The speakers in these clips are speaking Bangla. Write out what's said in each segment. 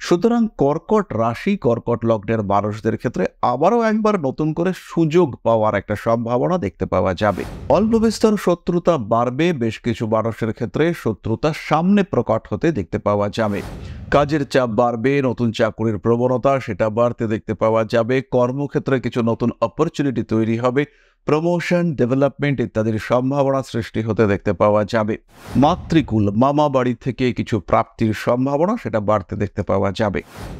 সুতরাং কর্কট রাশি কর্কট লগ্নের মানুষদের ক্ষেত্রে আবারও একবার নতুন করে সুযোগ পাওয়ার একটা সম্ভাবনা দেখতে পাওয়া যাবে। অল্প বিস্তর শত্রুতা বাড়বে, বেশ কিছু মানুষের ক্ষেত্রে শত্রুতা সামনে প্রকট হতে দেখতে পাওয়া যাবে। কাজের চাপ বাড়বে, নতুন চাকরির প্রবণতা সেটা বাড়তে দেখতে পাওয়া যাবে। কর্মক্ষেত্রে কিছু নতুন অপরচুনিটি তৈরি হবে, প্রমোশন, ডেভেলপমেন্ট ইত্যাদির সম্ভাবনা সৃষ্টি হতে দেখতে পাওয়া যাবে। মাতৃকুল মামা বাড়ি থেকে কিছু প্রাপ্তির সম্ভাবনা সেটা বাড়তে দেখতে পাওয়া যাবে।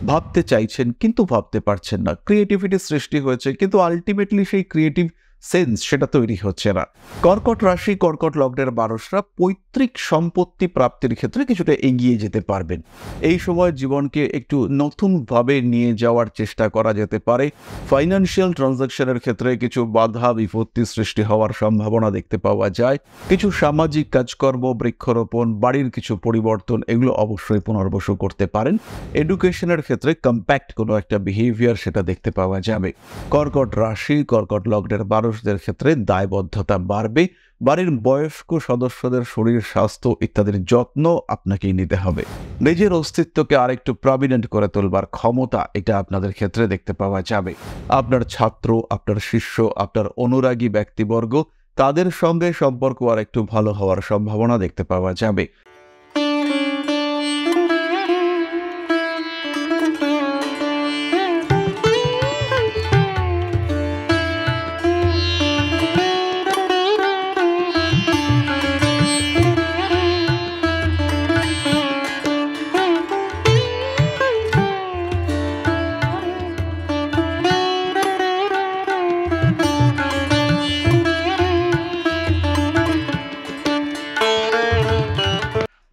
ভাবতে চাইছেন কিন্তু ভাবতে পারছেন না, ক্রিয়েটিভিটি সৃষ্টি হয়েছে কিন্তু আলটিমেটলি সেই ক্রিয়েটিভ সেন্স সেটা তৈরি হচ্ছে না। কর্কট রাশি কর্কট লগ্নের মানুষরা পৈতৃক সম্পত্তি প্রাপ্তির ক্ষেত্রে কিছুটা এগিয়ে যেতে পারবেন। এই সময় জীবনকে একটু নতুনভাবে নিয়ে যাওয়ার চেষ্টা করা যেতে পারে। ফাইন্যান্সিয়াল ট্রানজাকশনের ক্ষেত্রে কিছু বাধা বিপত্তি সৃষ্টি হওয়ার সম্ভাবনা দেখতে পাওয়া যায়। কিছু সামাজিক কাজকর্ম, বৃক্ষরোপণ, বাড়ির কিছু পরিবর্তন এগুলো অবশ্যই পুনর্বসু করতে পারেন। এডুকেশনের ক্ষেত্রে কম্প্যাক্ট কোনো একটা বিহেভিয়ার সেটা দেখতে পাওয়া যাবে। কর্কট রাশি কর্কট লগ্নের মানুষদের ক্ষেত্রে দায়বদ্ধতা বাড়বে। বাড়ির বয়স্ক সদস্যদের শরীর স্বাস্থ্য ইত্যাদির যত্ন আপনাকেই নিতে হবে। নিজের অস্তিত্বকে আরেকটু প্রমিনেন্ট করে তোলবার ক্ষমতা এটা আপনাদের ক্ষেত্রে দেখতে পাওয়া যাবে। আপনার ছাত্র, আপনার শিষ্য, আপনার অনুরাগী ব্যক্তিবর্গ তাদের সঙ্গে সম্পর্ক আরেকটু ভালো হওয়ার সম্ভাবনা দেখতে পাওয়া যাবে।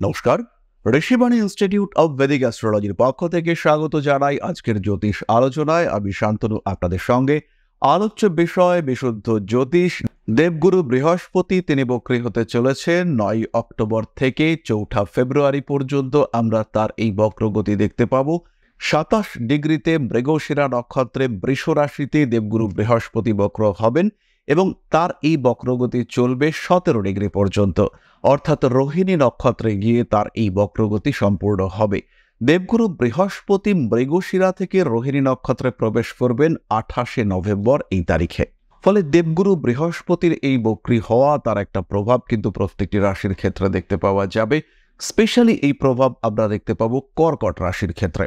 নমস্কার, ঋষিবাণী ইনস্টিটিউট অব ভেদিক অ্যাস্ট্রোলজির পক্ষ থেকে স্বাগত জানাই আজকের জ্যোতিষ আলোচনায়। আমি শান্তনু আপনাদের সঙ্গে। আলোচ্য বিষয় বিশুদ্ধ জ্যোতিষ। দেবগুরু বৃহস্পতি তিনি বক্রী হতে চলেছেন 9 অক্টোবর থেকে 4 ফেব্রুয়ারি পর্যন্ত আমরা তার এই বক্রগতি দেখতে পাবো। 27 ডিগ্রিতে মৃগশিরা নক্ষত্রে বৃষ রাশিতে দেবগুরু বৃহস্পতি বক্র হবেন এবং তার এই বক্রগতি চলবে 17 ডিগ্রি পর্যন্ত, অর্থাৎ রোহিণী নক্ষত্রে গিয়ে তার এই বক্রগতি সম্পূর্ণ হবে। দেবগুরু বৃহস্পতি মৃগশিরা থেকে রোহিণী নক্ষত্রে প্রবেশ করবেন 28 নভেম্বর এই তারিখে। ফলে দেবগুরু বৃহস্পতির এই বক্রী হওয়া তার একটা প্রভাব কিন্তু প্রত্যেকটি রাশির ক্ষেত্রে দেখতে পাওয়া যাবে। স্পেশালি এই প্রভাব আমরা দেখতে পাবো কর্কট রাশির ক্ষেত্রে।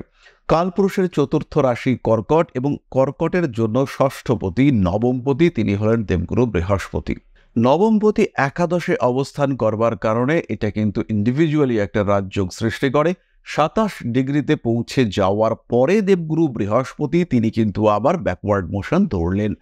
কালপুরুষের চতুর্থ রাশি কর্কট এবং কর্কটের জন্য ষষ্ঠপতি নবমপতি তিনি হলেন দেবগুরু বৃহস্পতি। নবমপতি একাদশে অবস্থান করবার কারণে এটা কিন্তু ইন্ডিভিজুয়ালি একটা রাজযোগ সৃষ্টি করে। 27 ডিগ্রিতে পৌঁছে যাওয়ার পরে দেবগুরু বৃহস্পতি তিনি কিন্তু আবার ব্যাকওয়ার্ড মোশন ধরলেন,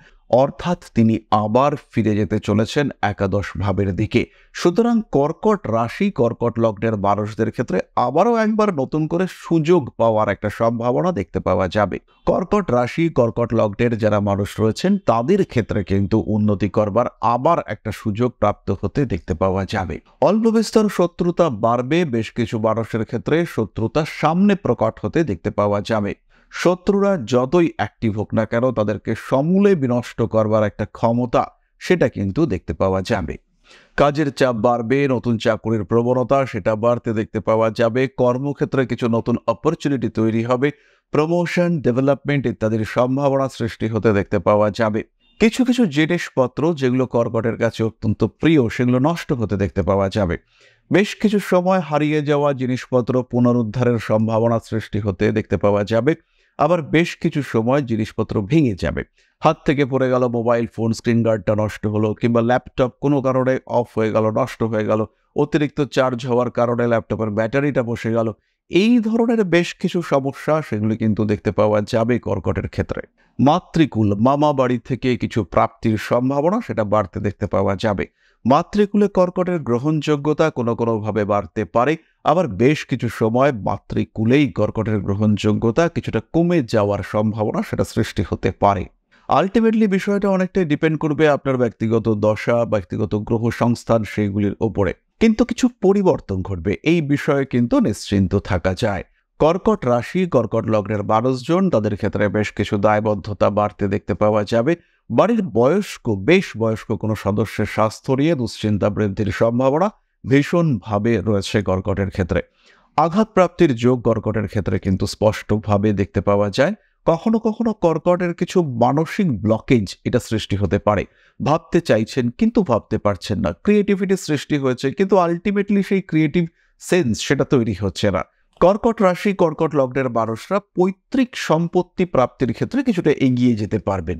অর্থাৎ তিনি আবার ফিরে যেতে চলেছেন একাদশ ভাবের দিকে। সুতরাং কর্কট রাশি কর্কট লগ্নের মানুষদের ক্ষেত্রে আবারও একবার নতুন করে সুযোগ পাওয়ার একটা সম্ভাবনা দেখতে পাওয়া যাবে। কর্কট রাশি কর্কট লগ্নের যারা মানুষ রয়েছেন তাদের ক্ষেত্রে কিন্তু উন্নতি করবার আবার একটা সুযোগ প্রাপ্ত হতে দেখতে পাওয়া যাবে। অল্প বিস্তর শত্রুতা বাড়বে, বেশ কিছু মানুষের ক্ষেত্রে শত্রুতা সামনে প্রকট হতে দেখতে পাওয়া যাবে। শত্রুরা যতই অ্যাক্টিভ হোক না কেন তাদেরকে সমূলে বিনষ্ট করবার একটা ক্ষমতা সেটা কিন্তু দেখতে পাওয়া যাবে। কাজের চাপ বাড়বে, নতুন চাকরির প্রবণতা সেটা বাড়তে দেখতে পাওয়া যাবে। কর্মক্ষেত্রে কিছু নতুন অপরচুনিটি তৈরি হবে, প্রমোশন, ডেভেলপমেন্ট ইত্যাদির সম্ভাবনা সৃষ্টি হতে দেখতে পাওয়া যাবে। কিছু কিছু জিনিসপত্র যেগুলো কর্কটের কাছে অত্যন্ত প্রিয় সেগুলো নষ্ট হতে দেখতে পাওয়া যাবে। বেশ কিছু সময় হারিয়ে যাওয়া জিনিসপত্র পুনরুদ্ধারের সম্ভাবনা সৃষ্টি হতে দেখতে পাওয়া যাবে। আবার বেশ কিছু সময় জিনিসপত্র ভেঙে যাবে। হাত থেকে পড়ে গেল মোবাইল ফোন, স্ক্রিন গার্ডটা নষ্ট হলো, কিংবা ল্যাপটপ কোনো কারণে অফ হয়ে গেল, নষ্ট হয়ে গেল, অতিরিক্ত চার্জ হওয়ার কারণে ল্যাপটপের ব্যাটারিটা বসে গেল। এই ধরনের বেশ কিছু সমস্যা সেগুলি কিন্তু দেখতে পাওয়া যাবে কর্কটের ক্ষেত্রে। মাতৃকুল মামা বাড়ি থেকে কিছু প্রাপ্তির সম্ভাবনা সেটা বাড়তে দেখতে পাওয়া যাবে। মাতৃকুলে কর্কটের গ্রহণযোগ্যতা কোনোভাবে বাড়তে পারে, আবার বেশ কিছু সময় মাতৃকুলেই কর্কটের গ্রহণযোগ্যতা কিছুটা কমে যাওয়ার সম্ভাবনা সেটা সৃষ্টি হতে পারে। আলটিমেটলি বিষয়টা অনেকটাই ডিপেন্ড করবে আপনার ব্যক্তিগত দশা, ব্যক্তিগত গ্রহ সংস্থান সেইগুলির ওপরে, কিন্তু কিছু পরিবর্তন ঘটবে এই বিষয়ে কিন্তু নিশ্চিন্ত থাকা যায়। কর্কট রাশি কর্কট লগ্নের মানুষজন তাদের ক্ষেত্রে বেশ কিছু দায়বদ্ধতা বাড়তে দেখতে পাওয়া যাবে। বাড়ির বেশ বয়স্ক কোনো সদস্যের স্বাস্থ্য নিয়ে দুশ্চিন্তা বৃদ্ধির সম্ভাবনা ভীষণভাবে রয়েছে কর্কটের ক্ষেত্রে। আঘাতপ্রাপ্তির যোগ কর্কটের ক্ষেত্রে কিন্তু স্পষ্টভাবে দেখতে পাওয়া যায়। কখনো কখনো কর্কটের কিছু মানসিক ব্লকেজ এটা সৃষ্টি হতে পারে। ভাবতে চাইছেন কিন্তু ভাবতে পারছেন না, ক্রিয়েটিভিটি সৃষ্টি হয়েছে কিন্তু আলটিমেটলি সেই ক্রিয়েটিভ সেন্স সেটা তৈরি হচ্ছে না। কর্কট রাশি কর্কট লগ্নের মানুষরা পৈতৃক সম্পত্তি প্রাপ্তির ক্ষেত্রে কিছুটা এগিয়ে যেতে পারবেন।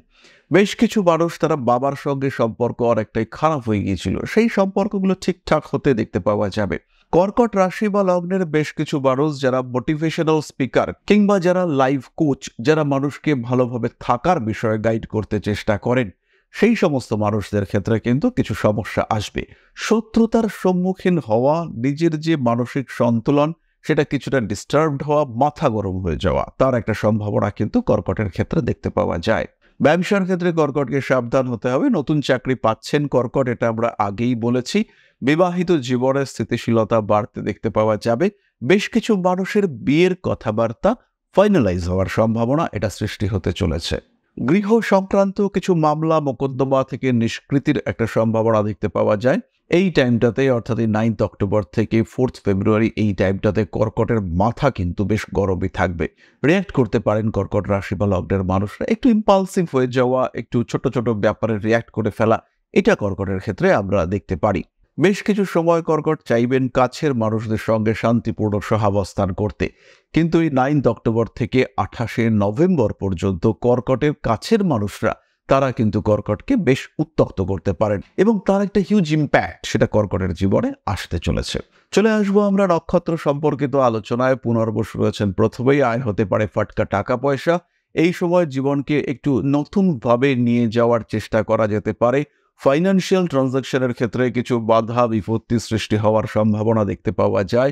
বেশ কিছু মানুষ তারা বাবার সঙ্গে সম্পর্ক অনেকটাই খারাপ হয়ে গিয়েছিল, সেই সম্পর্কগুলো ঠিকঠাক হতে দেখতে পাওয়া যাবে। কর্কট রাশি বা লগ্নের বেশ কিছু মানুষ যারা মোটিভেশনাল স্পিকার কিংবা যারা লাইফ কোচ, যারা মানুষকে ভালোভাবে থাকার বিষয়ে গাইড করতে চেষ্টা করেন, সেই সমস্ত মানুষদের ক্ষেত্রে কিন্তু কিছু সমস্যা আসবে। শত্রুতার সম্মুখীন হওয়া, নিজের যে মানসিক সন্তুলন সেটা কিছুটা ডিস্টার্বড হওয়া, মাথা গরম হয়ে যাওয়া, তার একটা সম্ভাবনা কিন্তু কর্কটের ক্ষেত্রে দেখতে পাওয়া যায়। ব্যবসার ক্ষেত্রে কর্কটকে সাবধান হতে হবে। নতুন চাকরি পাচ্ছেন কর্কট, এটা আমরা আগেই বলেছি। বিবাহিত জীবনের স্থিতিশীলতা বাড়তে দেখতে পাওয়া যাবে। বেশ কিছু মানুষের বিয়ের কথাবার্তা ফাইনালাইজ হওয়ার সম্ভাবনা এটা সৃষ্টি হতে চলেছে। গৃহ সংক্রান্ত কিছু মামলা মোকদ্দমা থেকে নিষ্কৃতির একটা সম্ভাবনা দেখতে পাওয়া যায় এই টাইমটাতে, অর্থাৎ 9 অক্টোবর থেকে 4 ফেব্রুয়ারি, এই টাইমটাতে কর্কটের মাথা কিন্তু বেশ গরমই থাকবে। রিয়্যাক্ট করতে পারেন কর্কট রাশি বা লগ্নের মানুষরা, একটু ইম্পালসিভ হয়ে যাওয়া, একটু ছোট ছোট ব্যাপারে রিয়্যাক্ট করে ফেলা, এটা কর্কটের ক্ষেত্রে আমরা দেখতে পারি। বেশ কিছু সময় কর্কট চাইবেন কাছের মানুষদের সঙ্গে শান্তিপূর্ণ সহাবস্থান করতে, কিন্তু এই 9 অক্টোবর থেকে 28 নভেম্বর পর্যন্ত কর্কটের কাছের মানুষরা তারা কিন্তু কর্কটকে বেশ উত্ত্যক্ত করতে পারেন এবং তার একটা হিউজ ইম্প্যাক্ট সেটা কর্কটের জীবনে আসতে চলেছে। চলে আসবো আমরা নক্ষত্র সম্পর্কিত আলোচনায়। পুনর্বশ রয়েছেন প্রথমেই, আয় হতে পারে ফাটকা টাকা পয়সা। এই সময় জীবনকে একটু নতুনভাবে নিয়ে যাওয়ার চেষ্টা করা যেতে পারে। ফাইন্যান্সিয়াল ট্রানজাকশনের ক্ষেত্রে কিছু বাধা বিপত্তি সৃষ্টি হওয়ার সম্ভাবনা দেখতে পাওয়া যায়।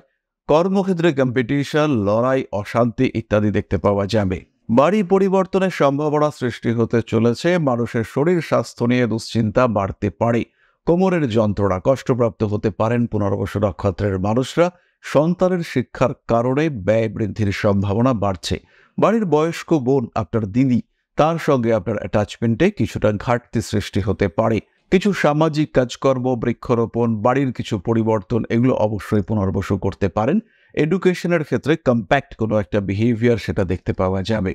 কর্মক্ষেত্রে কম্পিটিশন, লড়াই, অশান্তি ইত্যাদি দেখতে পাওয়া যাবে। বাড়ি পরিবর্তনের সম্ভাবনা সৃষ্টি হতে চলেছে। মানুষের শরীর স্বাস্থ্য নিয়ে দুশ্চিন্তা বাড়তে পারে। কোমরের যন্ত্রণা, কষ্টপ্রাপ্ত হতে পারেন পুনর্বসু নক্ষত্রের মানুষরা। সন্তানের শিক্ষার কারণে ব্যয় বৃদ্ধির সম্ভাবনা বাড়ছে। বাড়ির বয়স্ক বোন, আপনার দিদি, তার সঙ্গে আপনার অ্যাটাচমেন্টে কিছুটা ঘাটতি সৃষ্টি হতে পারে। কিছু সামাজিক কাজকর্ম, বৃক্ষরোপণ, বাড়ির কিছু পরিবর্তন, এগুলো অবশ্যই পুনর্বসু করতে পারেন। এডুকেশনের ক্ষেত্রে কম্প্যাক্ট কোনো একটা বিহেভিয়ার সেটা দেখতে পাওয়া যাবে।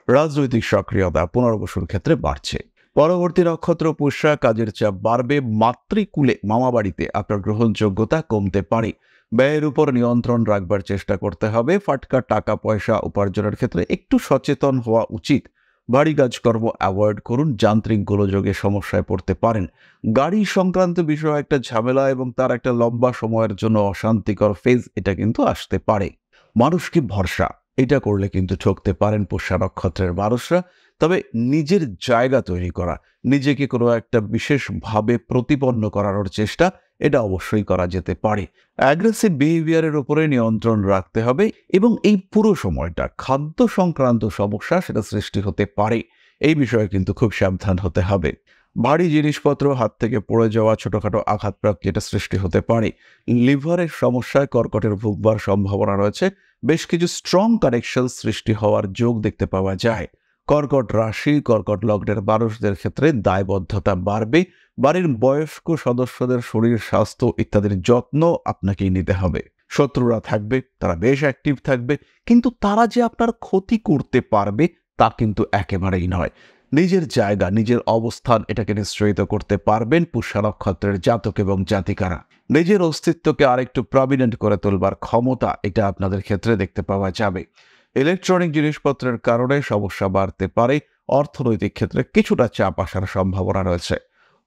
রাজনৈতিক সক্রিয়তা পুনর্বসুর ক্ষেত্রে বাড়ছে। পরবর্তী নক্ষত্র পুষ্যা, কাজের চাপ বাড়বে। মাতৃকুলে, মামাবাড়িতে আপনার গ্রহণযোগ্যতা কমতে পারে। ব্যয়ের উপর নিয়ন্ত্রণ রাখবার চেষ্টা করতে হবে। ফাটকা টাকা পয়সা উপার্জনের ক্ষেত্রে একটু সচেতন হওয়া উচিত। বাড়ি কাজকর্ম অ্যাভয়েড করুন, যান্ত্রিক গোলযোগে সমস্যায় পড়তে পারেন। গাড়ি সংক্রান্ত বিষয়ে একটা ঝামেলা এবং তার একটা লম্বা সময়ের জন্য অশান্তিকর ফেজ এটা কিন্তু আসতে পারে। মানুষকে ভরসা, এটা করলে কিন্তু ঠকতে পারেন পুষ্যা নক্ষত্রের মানুষরা। তবে নিজের জায়গা তৈরি করা, নিজেকে কোনো একটা বিশেষভাবে প্রতিপন্ন করানোর চেষ্টা, এটা অবশ্যই করা যেতে পারে। অ্যাগ্রেসিভ বিহেভিয়ারের উপরে নিয়ন্ত্রণ রাখতে হবে এবং এই পুরো সময়টা খাদ্য সংক্রান্ত সমস্যা সেটা সৃষ্টি হতে পারে। এই বিষয়ে কিন্তু খুব সাবধান হতে হবে। ভারী জিনিসপত্র হাত থেকে পড়ে যাওয়া, ছোটখাটো আঘাতপ্রাপ্তি এটা সৃষ্টি হতে পারে। লিভারের সমস্যায় কর্কটের ভুগবার সম্ভাবনা রয়েছে। বেশ কিছু স্ট্রং কানেকশন সৃষ্টি হওয়ার যোগ দেখতে পাওয়া যায়। কর্কট রাশি কর্কট লগ্নের মানুষদের ক্ষেত্রে দায়বদ্ধতা বাড়বে। বাড়ির বয়স্ক সদস্যদের শরীর স্বাস্থ্য ইত্যাদির যত্ন আপনাকেই নিতে হবে। শত্রুরা থাকবে, তারা বেশ অ্যাক্টিভ থাকবে, কিন্তু তারা যে আপনার ক্ষতি করতে পারবে তা কিন্তু একেবারেই নয়। নিজের জায়গা, নিজের অবস্থান এটাকে নিশ্চয়িত করতে পারবেন পুষ্যা নক্ষত্রের জাতক এবং জাতিকারা। নিজের অস্তিত্বকে আরেকটু প্রমিনেন্ট করে তোলবার ক্ষমতা এটা আপনাদের ক্ষেত্রে দেখতে পাওয়া যাবে। ইলেকট্রনিক জিনিসপত্রের কারণে সমস্যা বাড়তে পারে। অর্থনৈতিক ক্ষেত্রে কিছুটা চাপ আসার সম্ভাবনা রয়েছে।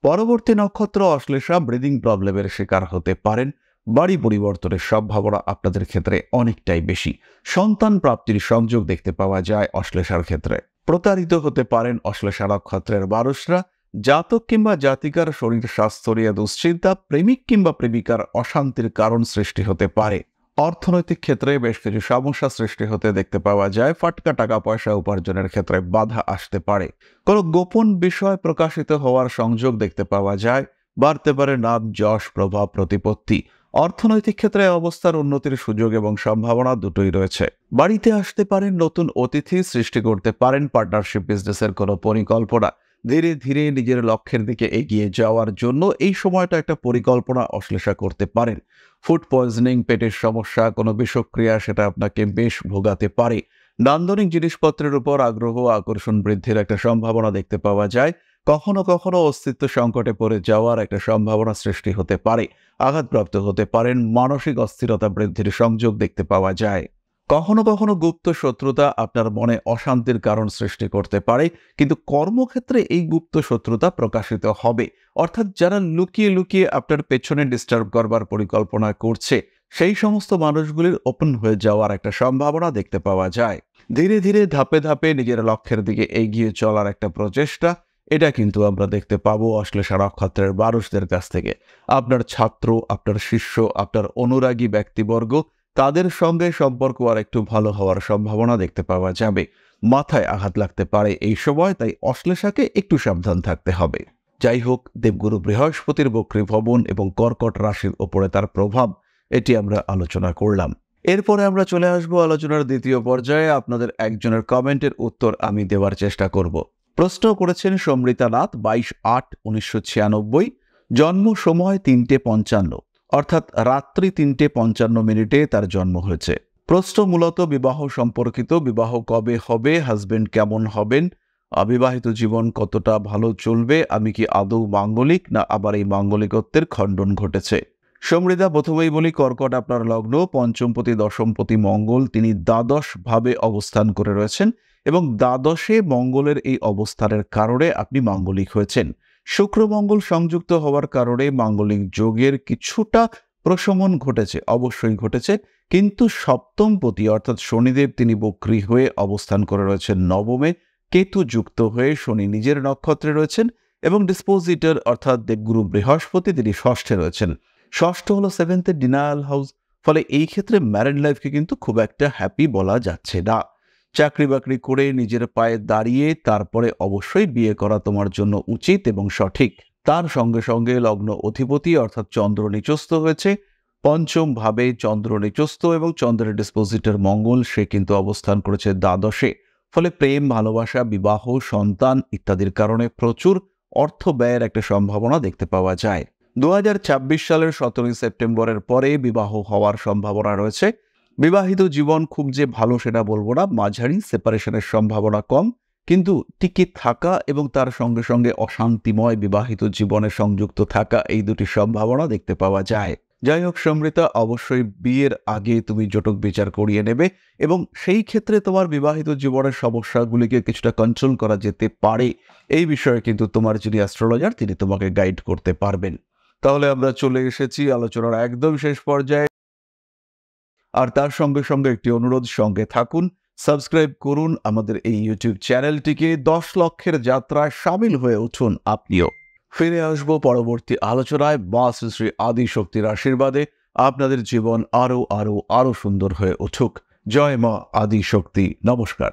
পরবর্তী নক্ষত্র অশ্লেষা, ব্রিদিং প্রবলেমের শিকার হতে পারেন। বাড়ি পরিবর্তনের সম্ভাবনা আপনাদের ক্ষেত্রে অনেকটাই বেশি। সন্তান প্রাপ্তির সংযোগ দেখতে পাওয়া যায় অশ্লেষার ক্ষেত্রে। প্রতারিত হতে পারেন অশ্লেষা নক্ষত্রের মানুষরা। জাতক কিংবা জাতিকার শরীর স্বাস্থ্য নিয়ে দুশ্চিন্তা, প্রেমিক কিংবা প্রেমিকার অশান্তির কারণ সৃষ্টি হতে পারে। অর্থনৈতিক ক্ষেত্রে বেশ কিছু সমস্যা সৃষ্টি হতে দেখতে পাওয়া যায়। ফাটকা টাকা পয়সা উপার্জনের ক্ষেত্রে বাধা আসতে পারে। কোনো গোপন বিষয় প্রকাশিত হওয়ার সংযোগ দেখতে পাওয়া যায়। বাড়তে পারে নাম, যশ, প্রভাব, প্রতিপত্তি। অর্থনৈতিক ক্ষেত্রে অবস্থার উন্নতির সুযোগ এবং সম্ভাবনা দুটোই রয়েছে। বাড়িতে আসতে পারেন নতুন অতিথি, সৃষ্টি করতে পারেন পার্টনারশিপ বিজনেসের কোনো পরিকল্পনা। ধীরে ধীরে নিজের লক্ষ্যের দিকে এগিয়ে যাওয়ার জন্য এই সময়টা একটা পরিকল্পনা অশ্লেষা করতে পারেন। ফুড পয়জনিং, পেটের সমস্যা, কোনো বিষক্রিয়া সেটা আপনাকে বেশ ভোগাতে পারে। নান্দনিক জিনিসপত্রের উপর আগ্রহ আকর্ষণ বৃদ্ধির একটা সম্ভাবনা দেখতে পাওয়া যায়। কখনো কখনো অস্তিত্ব সংকটে পড়ে যাওয়ার একটা সম্ভাবনা সৃষ্টি হতে পারে। আঘাতপ্রাপ্ত হতে পারেন, মানসিক অস্থিরতা বৃদ্ধির সংযোগ দেখতে পাওয়া যায়। কখনো কখনো গুপ্ত শত্রুতা আপনার মনে অশান্তির কারণ সৃষ্টি করতে পারে, কিন্তু কর্মক্ষেত্রে এই গুপ্ত শত্রুতা প্রকাশিত হবে। অর্থাৎ যারা লুকিয়ে লুকিয়ে আপনার পেছনে ডিস্টার্ব করবার পরিকল্পনা করছে, সেই সমস্ত মানুষগুলির ওপেন হয়ে যাওয়ার একটা সম্ভাবনা দেখতে পাওয়া যায়। ধীরে ধীরে ধাপে ধাপে নিজের লক্ষ্যের দিকে এগিয়ে চলার একটা প্রচেষ্টা, এটা কিন্তু আমরা দেখতে পাবো অশ্লেষা নক্ষত্রের মানুষদের কাছ থেকে। আপনার ছাত্র, আপনার শিষ্য, আপনার অনুরাগী ব্যক্তিবর্গ, তাদের সঙ্গে সম্পর্ক আর একটু ভালো হওয়ার সম্ভাবনা দেখতে পাওয়া যাবে। মাথায় আঘাত লাগতে পারে এই সময়, তাই অশ্লেষাকে একটু সাবধান থাকতে হবে। যাই হোক, দেবগুরু বৃহস্পতির বক্রী ভবন এবং কর্কট রাশির ওপরে তার প্রভাব, এটি আমরা আলোচনা করলাম। এরপরে আমরা চলে আসবো আলোচনার দ্বিতীয় পর্যায়ে। আপনাদের একজনের কমেন্টের উত্তর আমি দেওয়ার চেষ্টা করব। প্রশ্ন করেছেন সমৃতা নাথ, 22/8/1996, জন্ম সময় 3:55, অর্থাৎ রাত্রি 3:55 তার জন্ম হয়েছে। প্রশ্ন মূলত বিবাহ সম্পর্কিত। বিবাহ কবে হবে, হাজবেন্ড কেমন হবেন, অবিবাহিত জীবন কতটা ভালো চলবে, আমি কি আদৌ মাঙ্গলিক না আবার এই মাঙ্গলিকত্বের খণ্ডন ঘটেছে। সমৃদ্ধা, প্রথমেই বলি, কর্কট আপনার লগ্ন, পঞ্চমপতি দশমপতি মঙ্গল তিনি দ্বাদশ ভাবে অবস্থান করে রয়েছেন এবং দ্বাদশে মঙ্গলের এই অবস্থানের কারণে আপনি মাঙ্গলিক হয়েছেন। শুক্র মঙ্গল সংযুক্ত হওয়ার কারণে মাঙ্গলিক যোগের কিছুটা প্রশমন ঘটেছে, অবশ্যই ঘটেছে, কিন্তু সপ্তমপতি অর্থাৎ শনিদেব তিনি বক্রী হয়ে অবস্থান করে রয়েছেন নবমে, কেতু যুক্ত হয়ে শনি নিজের নক্ষত্রে রয়েছেন এবং ডিসপোজিটর অর্থাৎ দেবগুরু বৃহস্পতি তিনি ষষ্ঠে রয়েছেন। ষষ্ঠ হলো সেভেন্থের ডিনায়াল হাউস, ফলে এই ক্ষেত্রে ম্যারিড লাইফকে কিন্তু খুব একটা হ্যাপি বলা যাচ্ছে না। চাকরি বাকরি করে নিজের পায়ে দাঁড়িয়ে তারপরে অবশ্যই বিয়ে করা তোমার জন্য উচিত এবং সঠিক। তার সঙ্গে সঙ্গে লগ্ন অধিপতি অর্থাৎ চন্দ্র নিচস্থ হয়েছে, পঞ্চম ভাবে চন্দ্র নিচস্থ এবং চন্দ্রের ডিসপোজিটর মঙ্গল সে কিন্তু অবস্থান করেছে দ্বাদশে। ফলে প্রেম, ভালোবাসা, বিবাহ, সন্তান ইত্যাদির কারণে প্রচুর অর্থ ব্যয়ের একটা সম্ভাবনা দেখতে পাওয়া যায়। 2026 সালের 17 সেপ্টেম্বরের পরে বিবাহ হওয়ার সম্ভাবনা রয়েছে। বিবাহিত জীবন খুব যে ভালো সেটা বলবো না, মাঝারি, সেপারেশনের সম্ভাবনা কম, কিন্তু টিকে থাকা এবং তার সঙ্গে সঙ্গে অশান্তিময় বিবাহিত জীবনে সংযুক্ত থাকা, এই দুটি সম্ভাবনা দেখতে পাওয়া যায়। যাই হোক সমৃতা, অবশ্যই বিয়ের আগে তুমি জটক বিচার করিয়ে নেবে এবং সেই ক্ষেত্রে তোমার বিবাহিত জীবনের সমস্যাগুলিকে কিছুটা কন্ট্রোল করা যেতে পারে। এই বিষয়ে কিন্তু তোমার যিনি অ্যাস্ট্রোলজার তিনি তোমাকে গাইড করতে পারবেন। তাহলে আমরা চলে এসেছি আলোচনার একদম শেষ পর্যায়ে, আর তার সঙ্গে সঙ্গে একটি অনুরোধ, সঙ্গে থাকুন, সাবস্ক্রাইব করুন আমাদের এই ইউটিউব চ্যানেলটিকে। 10 লক্ষের যাত্রায় সামিল হয়ে উঠুন আপনিও। ফিরে আসবো পরবর্তী আলোচনায়। মা শ্রী শ্রী আদি শক্তির আশীর্বাদে আপনাদের জীবন আরো আরো আরো সুন্দর হয়ে উঠুক। জয় মা আদি শক্তি। নমস্কার।